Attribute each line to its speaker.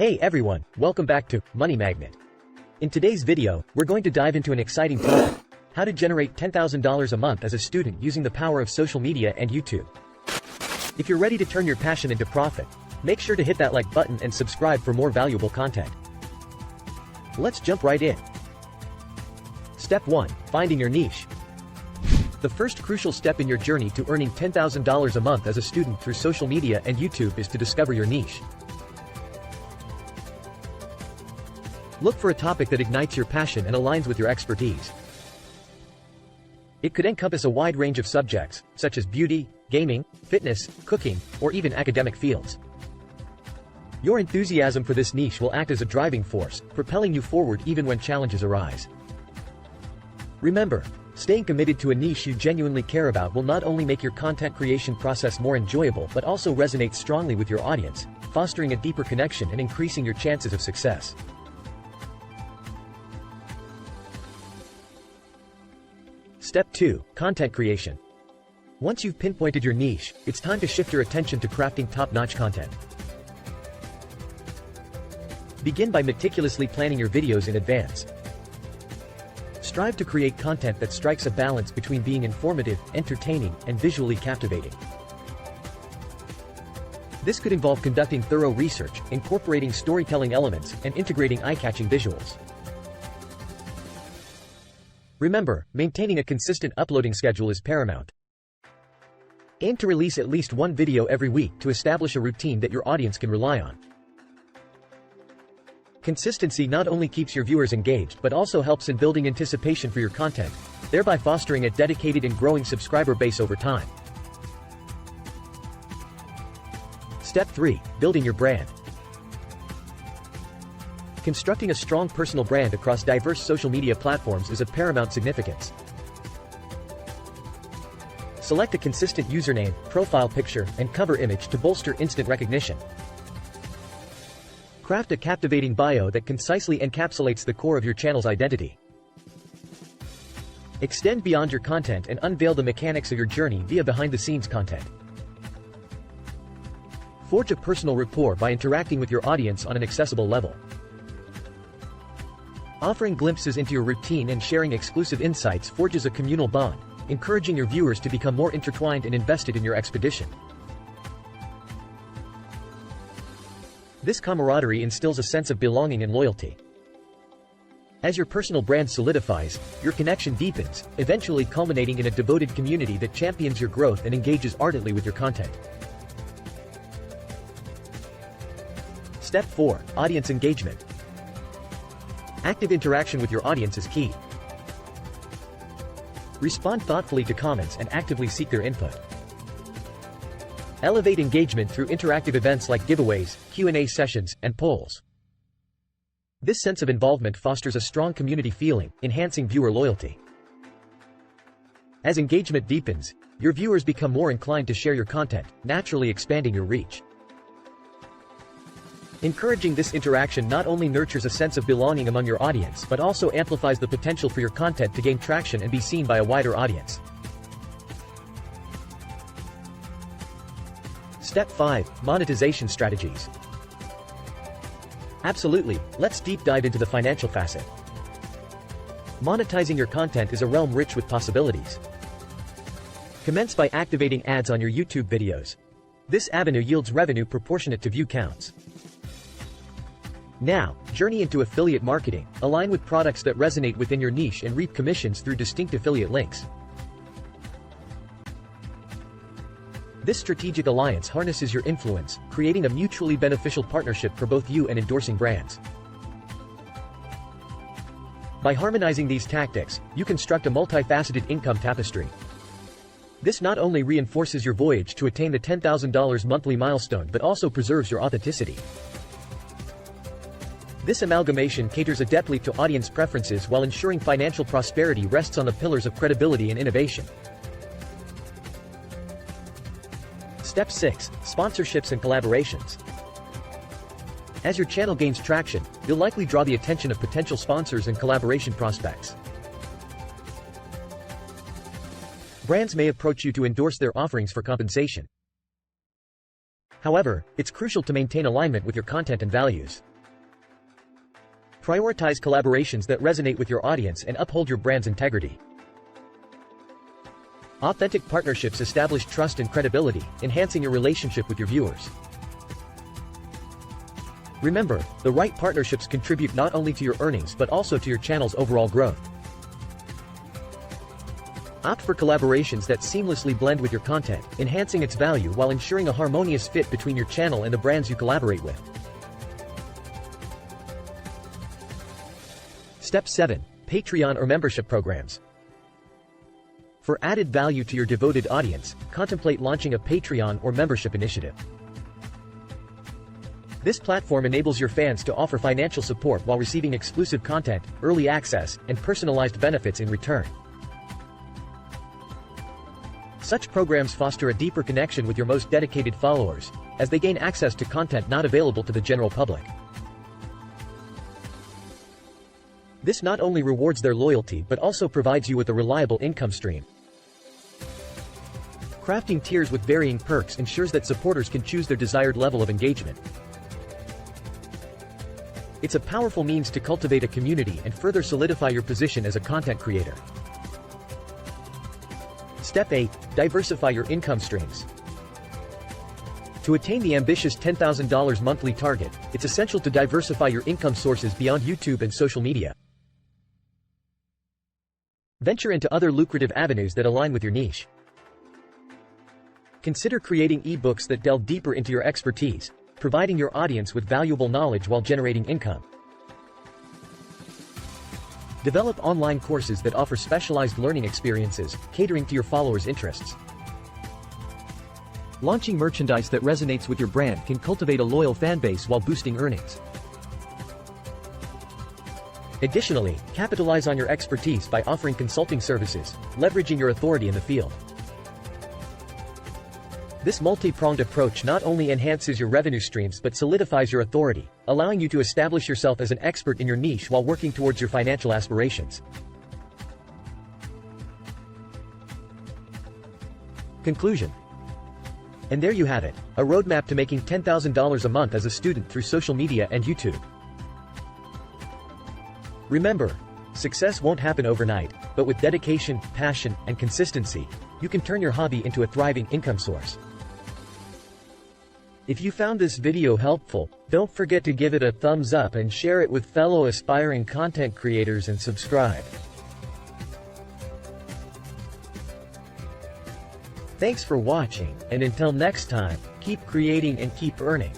Speaker 1: Hey everyone, welcome back to Money Magnet. In today's video, we're going to dive into an exciting topic: how to generate $10,000 a month as a student using the power of social media and YouTube. If you're ready to turn your passion into profit, make sure to hit that like button and subscribe for more valuable content. Let's jump right in. Step 1. Finding your niche. The first crucial step in your journey to earning $10,000 a month as a student through social media and YouTube is to discover your niche. Look for a topic that ignites your passion and aligns with your expertise. It could encompass a wide range of subjects, such as beauty, gaming, fitness, cooking, or even academic fields. Your enthusiasm for this niche will act as a driving force, propelling you forward even when challenges arise. Remember, staying committed to a niche you genuinely care about will not only make your content creation process more enjoyable but also resonate strongly with your audience, fostering a deeper connection and increasing your chances of success. Step 2. Content creation. Once you've pinpointed your niche, it's time to shift your attention to crafting top-notch content. Begin by meticulously planning your videos in advance. Strive to create content that strikes a balance between being informative, entertaining, and visually captivating. This could involve conducting thorough research, incorporating storytelling elements, and integrating eye-catching visuals. Remember, maintaining a consistent uploading schedule is paramount. Aim to release at least one video every week to establish a routine that your audience can rely on. Consistency not only keeps your viewers engaged but also helps in building anticipation for your content, thereby fostering a dedicated and growing subscriber base over time. Step 3. Building your brand. Constructing a strong personal brand across diverse social media platforms is of paramount significance. Select a consistent username, profile picture, and cover image to bolster instant recognition. Craft a captivating bio that concisely encapsulates the core of your channel's identity. Extend beyond your content and unveil the mechanics of your journey via behind-the-scenes content. Forge a personal rapport by interacting with your audience on an accessible level. Offering glimpses into your routine and sharing exclusive insights forges a communal bond, encouraging your viewers to become more intertwined and invested in your expedition. This camaraderie instills a sense of belonging and loyalty. As your personal brand solidifies, your connection deepens, eventually culminating in a devoted community that champions your growth and engages ardently with your content. Step 4. Audience engagement. Active interaction with your audience is key. Respond thoughtfully to comments and actively seek their input. Elevate engagement through interactive events like giveaways, Q&A sessions, and polls. This sense of involvement fosters a strong community feeling, enhancing viewer loyalty. As engagement deepens, your viewers become more inclined to share your content, naturally expanding your reach. Encouraging this interaction not only nurtures a sense of belonging among your audience but also amplifies the potential for your content to gain traction and be seen by a wider audience. Step 5. Monetization strategies. Absolutely, let's deep dive into the financial facet. Monetizing your content is a realm rich with possibilities. Commence by activating ads on your YouTube videos. This avenue yields revenue proportionate to view counts. Now, journey into affiliate marketing. Align with products that resonate within your niche and reap commissions through distinct affiliate links. This strategic alliance harnesses your influence, creating a mutually beneficial partnership for both you and endorsing brands. By harmonizing these tactics, you construct a multifaceted income tapestry. This not only reinforces your voyage to attain the $10,000 monthly milestone but also preserves your authenticity. This amalgamation caters adeptly to audience preferences while ensuring financial prosperity rests on the pillars of credibility and innovation. Step 6. Sponsorships and collaborations. As your channel gains traction, you'll likely draw the attention of potential sponsors and collaboration prospects. Brands may approach you to endorse their offerings for compensation. However, it's crucial to maintain alignment with your content and values. Prioritize collaborations that resonate with your audience and uphold your brand's integrity. Authentic partnerships establish trust and credibility, enhancing your relationship with your viewers. Remember, the right partnerships contribute not only to your earnings but also to your channel's overall growth. Opt for collaborations that seamlessly blend with your content, enhancing its value while ensuring a harmonious fit between your channel and the brands you collaborate with. Step 7. Patreon or membership programs. For added value to your devoted audience, contemplate launching a Patreon or membership initiative. This platform enables your fans to offer financial support while receiving exclusive content, early access, and personalized benefits in return. Such programs foster a deeper connection with your most dedicated followers, as they gain access to content not available to the general public. This not only rewards their loyalty but also provides you with a reliable income stream. Crafting tiers with varying perks ensures that supporters can choose their desired level of engagement. It's a powerful means to cultivate a community and further solidify your position as a content creator. Step 8. Diversify your income streams. To attain the ambitious $10,000 monthly target, it's essential to diversify your income sources beyond YouTube and social media. Venture into other lucrative avenues that align with your niche. Consider creating ebooks that delve deeper into your expertise, providing your audience with valuable knowledge while generating income. Develop online courses that offer specialized learning experiences, catering to your followers' interests. Launching merchandise that resonates with your brand can cultivate a loyal fan base while boosting earnings. Additionally, capitalize on your expertise by offering consulting services, leveraging your authority in the field. This multi-pronged approach not only enhances your revenue streams but solidifies your authority, allowing you to establish yourself as an expert in your niche while working towards your financial aspirations. Conclusion. And there you have it, a roadmap to making $10,000 a month as a student through social media and YouTube. Remember, success won't happen overnight, but with dedication, passion, and consistency, you can turn your hobby into a thriving income source. If you found this video helpful, don't forget to give it a thumbs up and share it with fellow aspiring content creators and subscribe. Thanks for watching, and until next time, keep creating and keep earning.